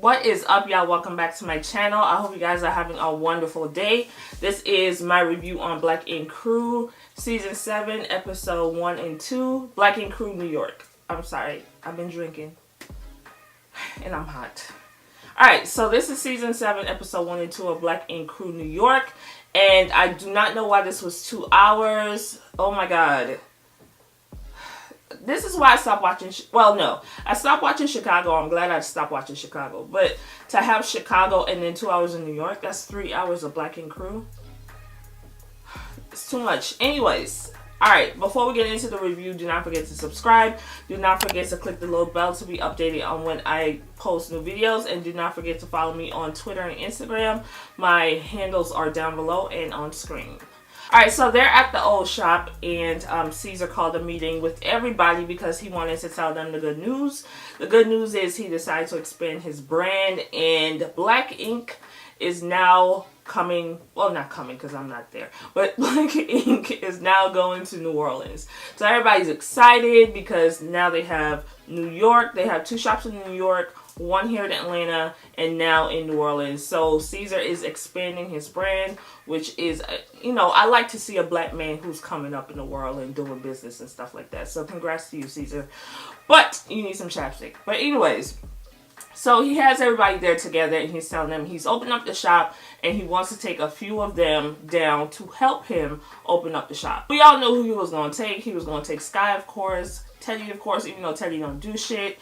What is up, y'all? Welcome back to my channel. I hope you guys are having a wonderful day. This is my review on Black Ink Crew Season 7, Episode 1 and 2. Black Ink Crew, New York. I'm sorry. I've been drinking. And I'm hot. Alright, so this is Season 7, Episode 1 and 2 of Black Ink Crew, New York. And I do not know why this was 2 hours. Oh my god. This is why I stopped watching, I stopped watching Chicago. I'm glad I stopped watching Chicago. But to have Chicago and then 2 hours in New York, that's 3 hours of Black Ink Crew. It's too much. Anyways, alright, before we get into the review, do not forget to subscribe. Do not forget to click the little bell to be updated on when I post new videos. And do not forget to follow me on Twitter and Instagram. My handles are down below and on screen. Alright, so they're at the old shop, and Caesar called a meeting with everybody because he wanted to tell them the good news. The good news is he decided to expand his brand, and Black Ink is now coming, well, not coming because I'm not there, but Black Ink is now going to New Orleans. So everybody's excited because now they have New York. They have 2 shops in New York, 1 here in Atlanta, and now in New Orleans. So Caesar is expanding his brand, which is, you know, I like to see a black man who's coming up in the world and doing business and stuff like that. So congrats to you, Caesar. But you need some chapstick. But anyways, so he has everybody there together, and he's telling them he's opened up the shop, and he wants to take a few of them down to help him open up the shop. We all know who he was going to take. He was going to take Sky, of course. Teddy, of course, even though Teddy don't do shit.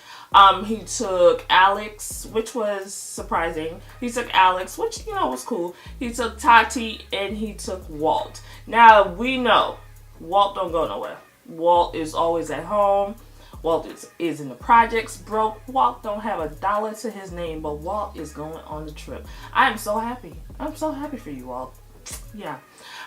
He took Alex, which was surprising. He took Alex, which, you know, was cool. He took Tati, and he took Walt. Now, we know Walt don't go nowhere. Walt is always at home. Walt is in the projects, broke. Walt don't have a dollar to his name, but Walt is going on the trip. I am so happy. I'm so happy for you, Walt. Yeah.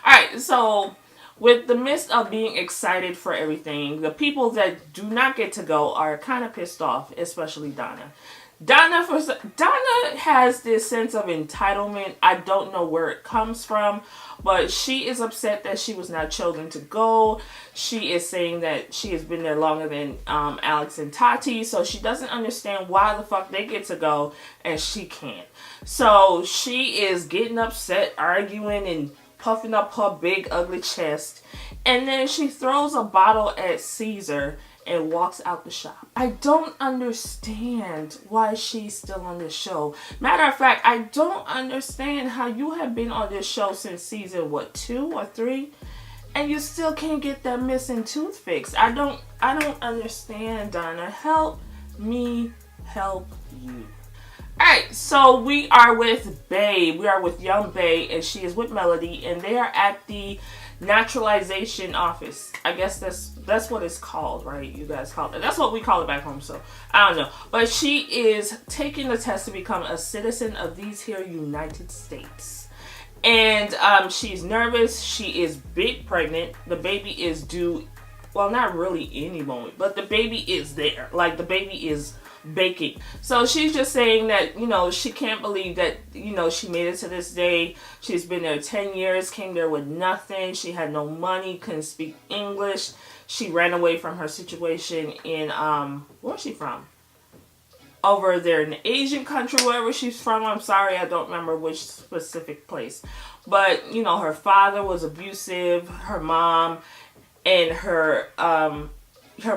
Alright, so with the midst of being excited for everything, the people that do not get to go are kind of pissed off, especially Donna. Donna has this sense of entitlement. I don't know where it comes from, but she is upset that she was not chosen to go. She is saying that she has been there longer than Alex and Tati, so she doesn't understand why the fuck they get to go and she can't. So she is getting upset, arguing, and puffing up her big ugly chest, and then she throws a bottle at Caesar and walks out the shop. I don't understand why she's still on this show. Matter of fact, I don't understand how you have been on this show since season, what, 2 or 3? And you still can't get that missing tooth fixed. I don't understand, Donna. Help me help you. Alright, so we are with Bay. We are with young Bay, and she is with Melody, and they are at the naturalization office. I guess that's what it's called, right? You guys call it. That's what we call it back home, so I don't know. But she is taking the test to become a citizen of these here United States. And she's nervous. She is big pregnant. The baby is due, well, not really any moment, but the baby is there. Like, the baby is baking. So she's just saying that, you know, she can't believe that, you know, she made it to this day. She's been there 10 years, came there with nothing. She had no money, couldn't speak English. She ran away from her situation in, where's she from? Over there in the Asian country, wherever she's from. I'm sorry, I don't remember which specific place. But, you know, her father was abusive. Her mom and her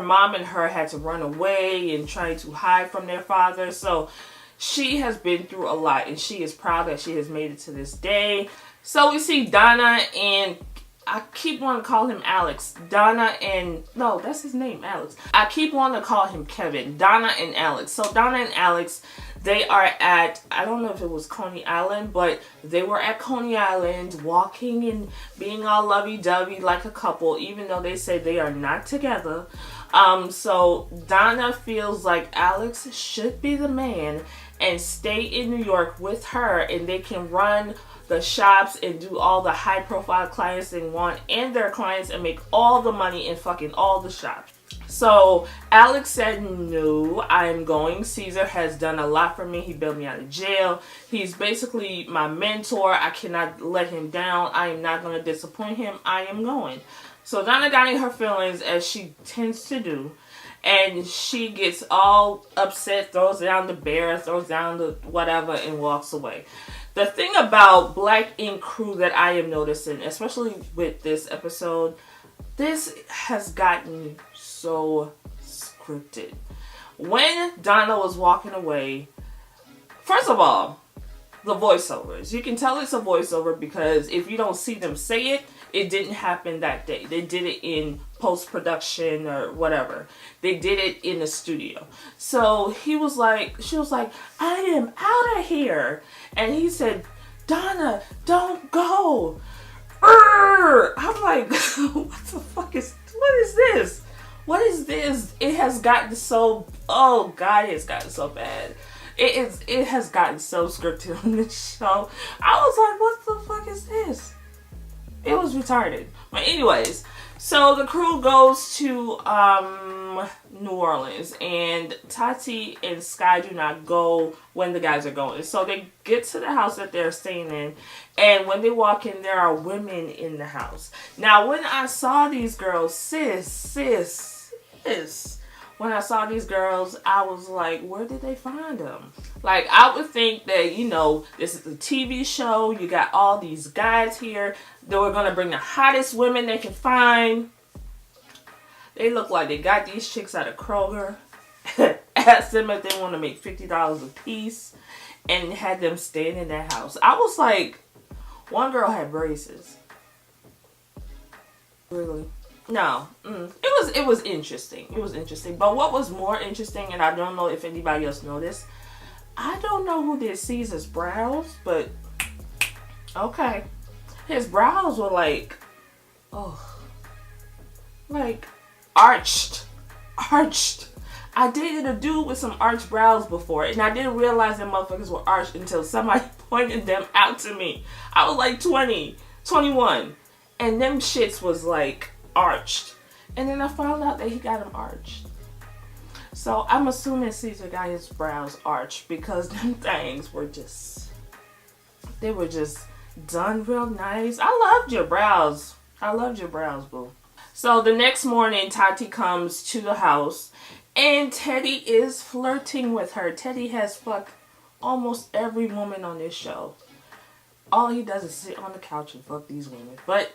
mom and her had to run away and try to hide from their father. So she has been through a lot, and she is proud that she has made it to this day. So we see Donna and, I keep wanting to call him Alex. Donna and, no, that's his name, Alex. I keep wanting to call him Kevin. Donna and Alex. So Donna and Alex, they are at, I don't know if it was Coney Island, but they were at Coney Island walking and being all lovey-dovey like a couple, even though they say they are not together. So Donna feels like Alex should be the man and stay in New York with her, and they can run the shops and do all the high profile clients they want and their clients and make all the money in fucking all the shops. So Alex said, no, I'm going. Caesar has done a lot for me. He bailed me out of jail. He's basically my mentor. I cannot let him down. I am not going to disappoint him. I am going. So Donna got in her feelings, as she tends to do. And she gets all upset, throws down the bear, throws down the whatever, and walks away. The thing about Black Ink Crew that I am noticing, especially with this episode, this has gotten so scripted. When Donna was walking away, first of all, the voiceovers. You can tell it's a voiceover because if you don't see them say it, it didn't happen that day. They did it in post-production or whatever. They did it in the studio. So she was like, I am out of here. And he said, Donna, don't go. I'm like, what is this? What is this? It has gotten so, oh God, it's gotten so bad. It has gotten so scripted on this show. I was like, what the fuck is this? It was retarded. But anyways, so the crew goes to New Orleans, and Tati and Sky do not go when the guys are going. So they get to the house that they're staying in, and when they walk in, there are women in the house. Now, when I saw these girls, when I saw these girls, I was like, where did they find them? Like, I would think that, you know, this is a TV show. You got all these guys here. They were going to bring the hottest women they can find. They look like they got these chicks out of Kroger. Asked them if they want to make $50 a piece. And had them staying in their house. I was like, one girl had braces. Really? No, it was interesting. It was interesting. But what was more interesting, and I don't know if anybody else noticed, I don't know who did Caesar's brows, but okay, his brows were like, like arched. I dated a dude with some arched brows before, and I didn't realize that motherfuckers were arched until somebody pointed them out to me. I was like 20, 21, and them shits was like arched. And then I found out that he got them arched. So I'm assuming Caesar got his brows arched because them things were just, they were just done real nice. I loved your brows. I loved your brows, boo. So the next morning, Tati comes to the house and Teddy is flirting with her. Teddy has fucked almost every woman on this show. All he does is sit on the couch and fuck these women. But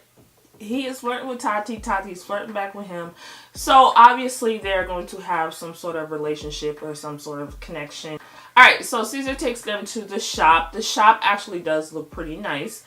he is flirting with Tati. Tati's flirting back with him. So obviously they're going to have some sort of relationship or some sort of connection. Alright, so Caesar takes them to the shop. The shop actually does look pretty nice.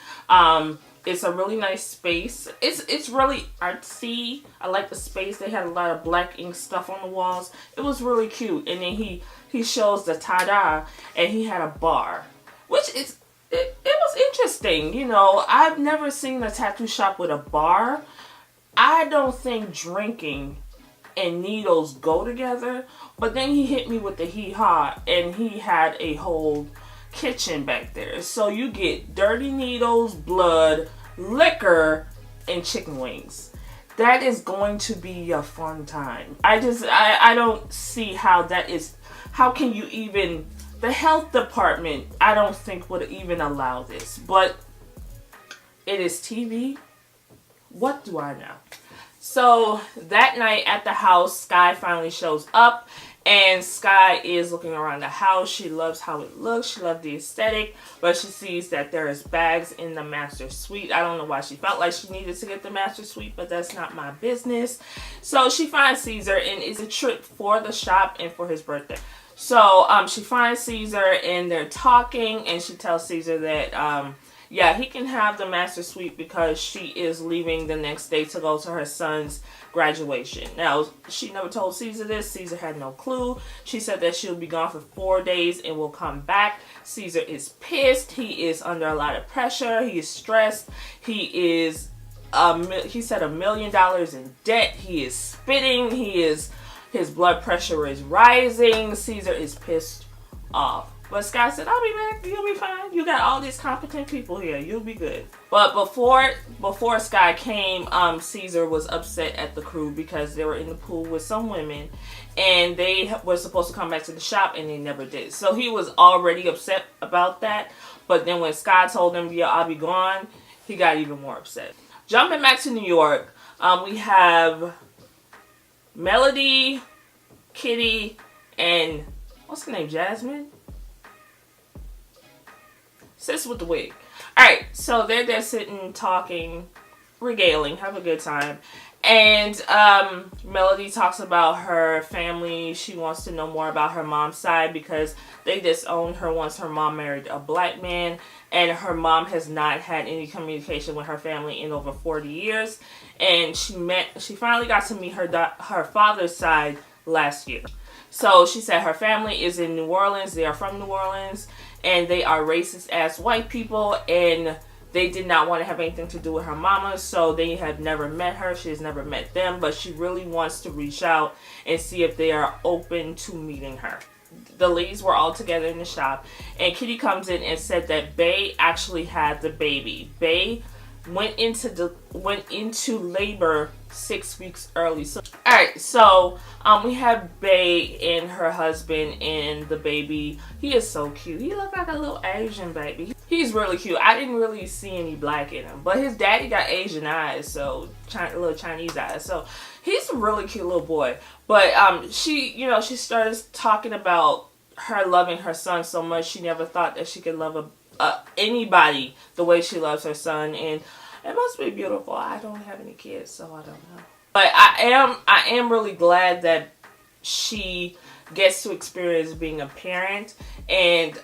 It's a really nice space. It's really artsy. I like the space. They had a lot of black ink stuff on the walls. It was really cute. And then he shows the ta-da, and he had a bar, which is it was interesting. You know, I've never seen a tattoo shop with a bar. I don't think drinking and needles go together. But then he hit me with the hee-haw, and he had a whole kitchen back there. So you get dirty needles, blood, liquor, and chicken wings. That is going to be a fun time. I don't see how that is. How can you even... The health department, I don't think would even allow this. But it is TV. What do I know? So that night at the house, Sky finally shows up. And Sky is looking around the house. She loves how it looks. She loves the aesthetic. But she sees that there is bags in the master suite. I don't know why she felt like she needed to get the master suite, but that's not my business. So she finds Caesar, and it's a trip for the shop and for his birthday. So she finds Caesar, and they're talking, and she tells Caesar that yeah, he can have the master suite because she is leaving the next day to go to her son's graduation. Now, she never told Caesar this. Caesar had no clue. She said that she'll be gone for 4 days and will come back. Caesar is pissed. He is under a lot of pressure. He is stressed. He is, he said $1 million in debt. He is spitting. His blood pressure is rising. Caesar is pissed off. But Sky said, I'll be back. You'll be fine. You got all these competent people here. You'll be good. But before Sky came, Caesar was upset at the crew because they were in the pool with some women. And they were supposed to come back to the shop, and they never did. So he was already upset about that. But then when Sky told him, yeah, I'll be gone, he got even more upset. Jumping back to New York, we have Melody, Kitty and what's her name? Jasmine? Sis with the wig. Alright, so they're there sitting, talking, regaling, have a good time. And Melody talks about her family. She wants to know more about her mom's side because they disowned her once her mom married a black man. And her mom has not had any communication with her family in over 40 years. And she finally got to meet her father's side last year. So she said her family is in New Orleans. They are from New Orleans. And they are racist as white people. And they did not want to have anything to do with her mama. So they have never met her. She has never met them. But she really wants to reach out and see if they are open to meeting her. The ladies were all together in the shop. And Kitty comes in and said that Bay actually had the baby. Bay went into labor 6 weeks early. So, alright, so we have Bay and her husband and the baby. He is so cute. He looked like a little Asian baby. He's really cute. I didn't really see any black in him, but his daddy got Asian eyes, so little Chinese eyes. So he's a really cute little boy. But she started talking about her loving her son so much. She never thought that she could love anybody the way she loves her son, and it must be beautiful. I don't have any kids, so I don't know. But I am really glad that she gets to experience being a parent, and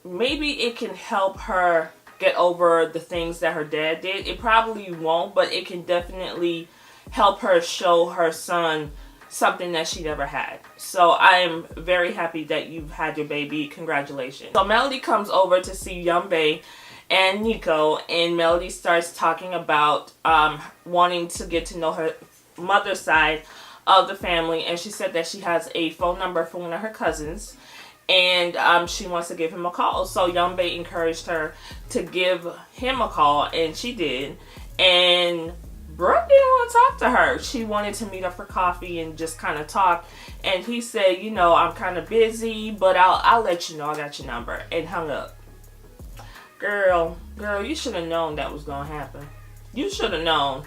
maybe it can help her get over the things that her dad did. It probably won't, but it can definitely help her show her son something that she never had. So I am very happy that you've had your baby. Congratulations. So Melody comes over to see Young Bay and Nico, and Melody starts talking about wanting to get to know her mother's side of the family, and she said that she has a phone number for one of her cousins, and she wants to give him a call. So Young Bay encouraged her to give him a call, and she did. And Brooke didn't want to talk to her. She wanted to meet up for coffee and just kind of talk. And he said, you know, I'm kind of busy, but I'll let you know. I got your number. And hung up. Girl, you should have known that was going to happen. You should have known.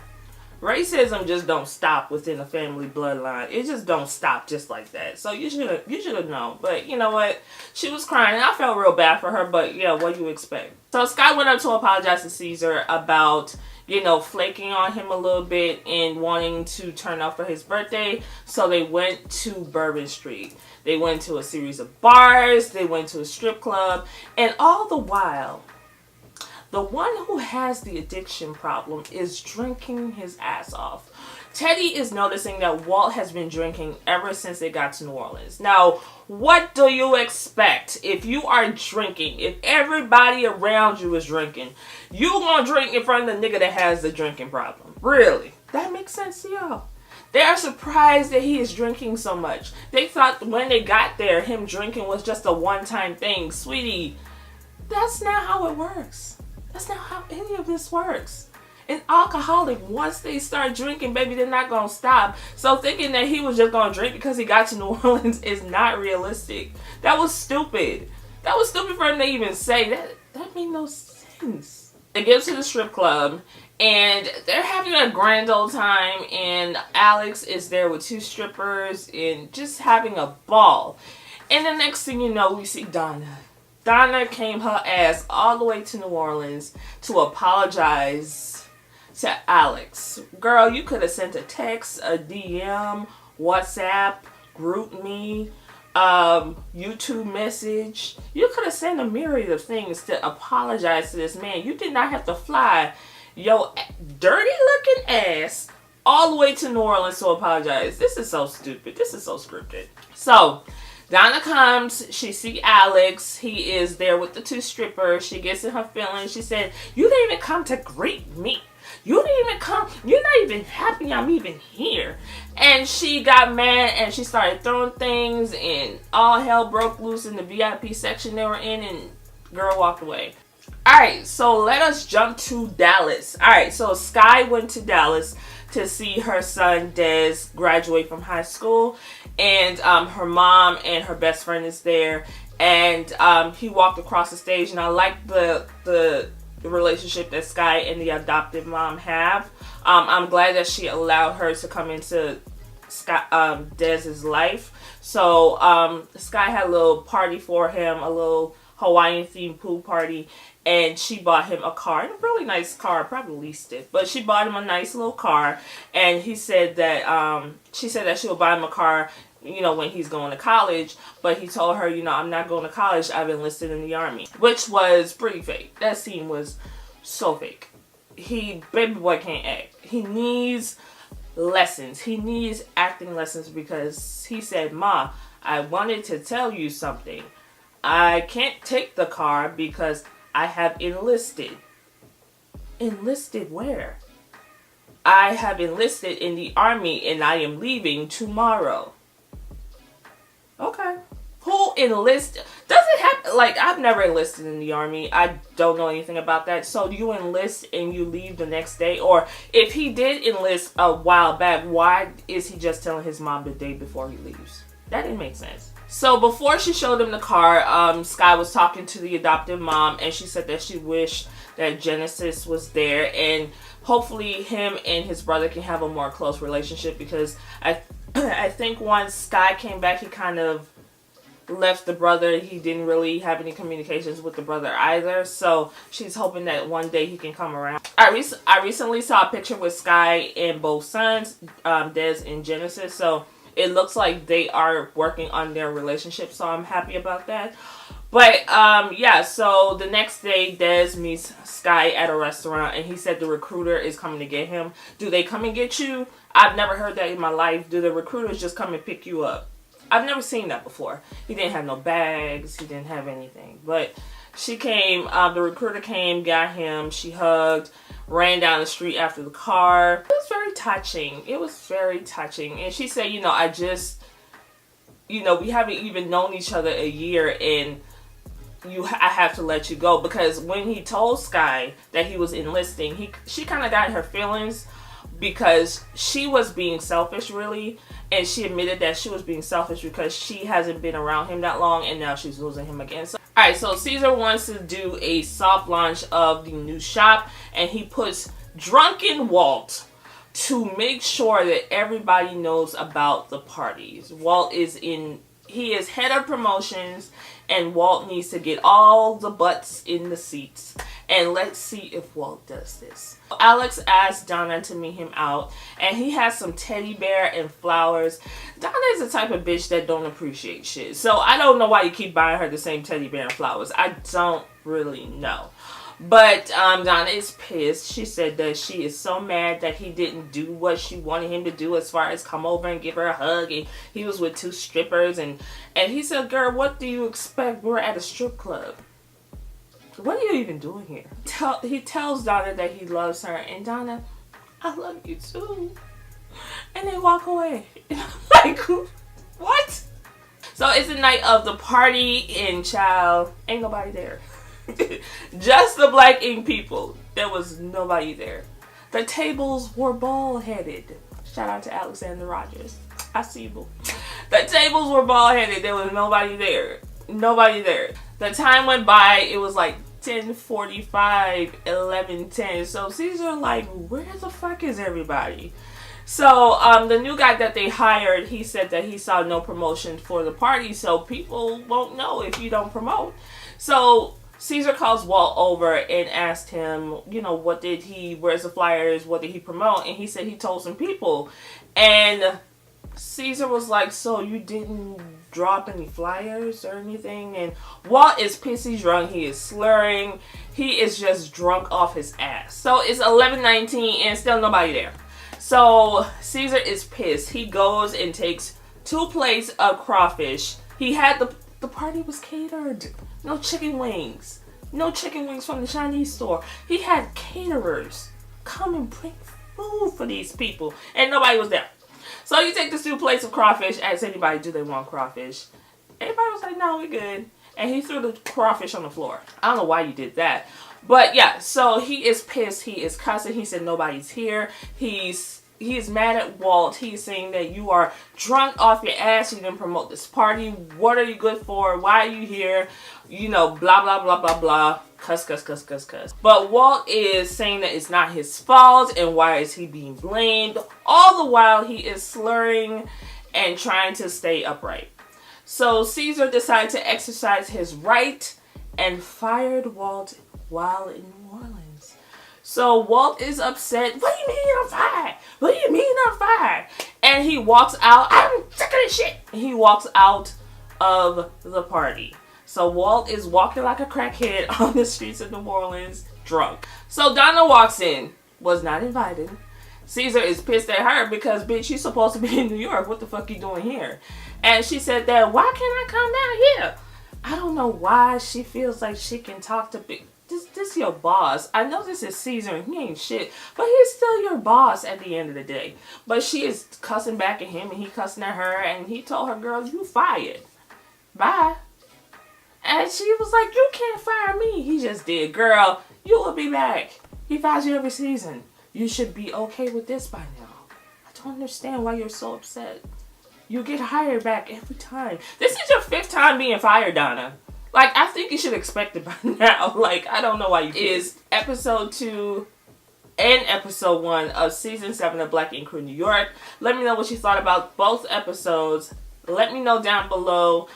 Racism just don't stop within a family bloodline. It just don't stop just like that. So you should have known. But you know what? She was crying, and I felt real bad for her. But yeah, what do you expect? So Sky went up to apologize to Caesar about, you know, flaking on him a little bit and wanting to turn up for his birthday. So they went to Bourbon Street. They went to a series of bars. They went to a strip club. And all the while, the one who has the addiction problem is drinking his ass off. Teddy is noticing that Walt has been drinking ever since they got to New Orleans. Now, what do you expect if you are drinking? If everybody around you is drinking, you gonna drink in front of the nigga that has the drinking problem? Really? That makes sense to y'all? They are surprised that he is drinking so much. They thought when they got there, him drinking was just a one-time thing. Sweetie, that's not how it works. That's not how any of this works. An alcoholic, once they start drinking, baby, they're not going to stop. So thinking that he was just going to drink because he got to New Orleans is not realistic. That was stupid. That was stupid for him to even say. That made no sense. They get to the strip club, and they're having a grand old time, and Alex is there with two strippers and just having a ball. And the next thing you know, we see Donna. Donna came her ass all the way to New Orleans to apologize to Alex. Girl, you could have sent a text, a DM, WhatsApp, GroupMe, YouTube message. You could have sent a myriad of things to apologize to this man. You did not have to fly your dirty looking ass all the way to New Orleans to apologize. This is so stupid. This is so scripted. So Donna comes, she see Alex, he is there with the two strippers, she gets in her feelings, she said, you didn't even come to greet me. You didn't even come, you're not even happy I'm even here. And she got mad and she started throwing things and all hell broke loose in the VIP section they were in, and girl walked away. Alright, so let us jump to Dallas. Alright, so Sky went to Dallas to see her son Dez graduate from high school, and her mom and her best friend is there, and he walked across the stage, and I like the relationship that Sky and the adoptive mom have. I'm glad that she allowed her to come into Dez's life. So Sky had a little party for him, a little Hawaiian themed pool party, and she bought him a car, and a really nice car, probably leased it, but she bought him a nice little car, and he said that she said that she would buy him a car, you know, when he's going to college, but he told her, you know, I'm not going to college, I've enlisted in the Army, which was pretty fake. That scene was so fake. Baby boy can't act. He needs lessons. He needs acting lessons, because he said, Ma, I wanted to tell you something. I can't take the car because I have enlisted. Enlisted where? I have enlisted in the Army and I am leaving tomorrow. Okay. Who enlisted? Does it happen? Like, I've never enlisted in the Army. I don't know anything about that. So you enlist and you leave the next day? Or if he did enlist a while back, why is he just telling his mom the day before he leaves? That didn't make sense. So before she showed him the car, Sky was talking to the adoptive mom, and she said that she wished that Genesis was there, and hopefully him and his brother can have a more close relationship, because I think once Sky came back, he kind of left the brother. He didn't really have any communications with the brother either, so she's hoping that one day he can come around. I recently saw a picture with Sky and both sons, Dez and Genesis, so it looks like they are working on their relationship, so I'm happy about that. But, yeah, so the next day, Dez meets Sky at a restaurant, and he said the recruiter is coming to get him. Do they come and get you? I've never heard that in my life. Do the recruiters just come and pick you up? I've never seen that before. He didn't have no bags. He didn't have anything. But she came, the recruiter came, got him, she hugged, ran down the street after the car. It was very touching. It was very touching. And she said, you know, we haven't even known each other a year, and I have to let you go. Because when he told Sky that he was enlisting, she kind of got in her feelings, because she was being selfish, really. And she admitted that she was being selfish because she hasn't been around him that long, and now she's losing him again. So, alright, so Caesar wants to do a soft launch of the new shop, and he puts Drunken Walt to make sure that everybody knows about the parties. Walt he is head of promotions, and Walt needs to get all the butts in the seats. And let's see if Walt does this. Alex asked Donna to meet him out, and he has some teddy bear and flowers. Donna is the type of bitch that don't appreciate shit. So I don't know why you keep buying her the same teddy bear and flowers. I don't really know. But Donna is pissed. She said that she is so mad that he didn't do what she wanted him to do, as far as come over and give her a hug. And he was with 2 strippers. And he said, girl, what do you expect? We're at a strip club. What are you even doing here? He tells Donna that he loves her. And Donna, I love you too. And they walk away. Like, what? So it's the night of the party, and child, ain't nobody there. Just the black ink people. There was nobody there. The tables were bald-headed. Shout out to Alexander Rogers. I see you, boo. The tables were bald-headed. There was nobody there. Nobody there. The time went by. It was like 10:45, 11:10. So Caesar like, where the fuck is everybody? So the new guy that they hired, he said that he saw no promotion for the party, so people won't know if you don't promote. So Caesar calls Walt over and asked him, you know, where's the flyers, what did he promote? And he said he told some people. And Caesar was like, so you didn't drop any flyers or anything? And Walt is pissy drunk. He is slurring. He is just drunk off his ass. So it's 11:19 and still nobody there. So Caesar is pissed. He goes and takes 2 plates of crawfish. He had the party was catered. No chicken wings. No chicken wings from the Chinese store. He had caterers come and bring food for these people. And nobody was there. So you take the 2 plates of crawfish, ask anybody, do they want crawfish? Everybody was like, no, we're good. And he threw the crawfish on the floor. I don't know why you did that. But yeah, so he is pissed. He is cussing. He said nobody's here. He is mad at Walt. He's saying that you are drunk off your ass. You didn't promote this party. What are you good for? Why are you here? You know, blah, blah, blah, blah, blah. Cuss. But Walt is saying that it's not his fault and why is he being blamed. All the while he is slurring and trying to stay upright. So Caesar decided to exercise his right and fired Walt while in New Orleans. So Walt is upset. What do you mean I'm fired? What do you mean I'm fired? And he walks out. I'm sick of this shit. He walks out of the party. So Walt is walking like a crackhead on the streets of New Orleans, drunk. So Donna walks in, was not invited. Caesar is pissed at her because, bitch, you're supposed to be in New York. What the fuck you doing here? And she said that, why can't I come down here? I don't know why she feels like she can talk to big. This your boss. I know this is Caesar and he ain't shit, but he's still your boss at the end of the day. But she is cussing back at him and he cussing at her and he told her, girl, you fired. Bye. And she was like, you can't fire me. He just did. Girl, you will be back. He fires you every season. You should be okay with this by now. I don't understand why you're so upset. You get hired back every time. This is your 5th time being fired, Donna. Like, I think you should expect it by now. Like, I don't know why you is episode 2 and episode 1 of season 7 of Black Ink Crew New York. Let me know what you thought about both episodes. Let me know down below.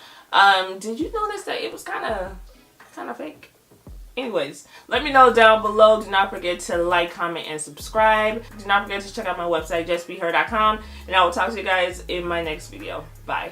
Did you notice that it was kind of fake? Anyways, let me know down below. Do not forget to like, comment, and subscribe. Do not forget to check out my website, justbeher.com. And I will talk to you guys in my next video. Bye.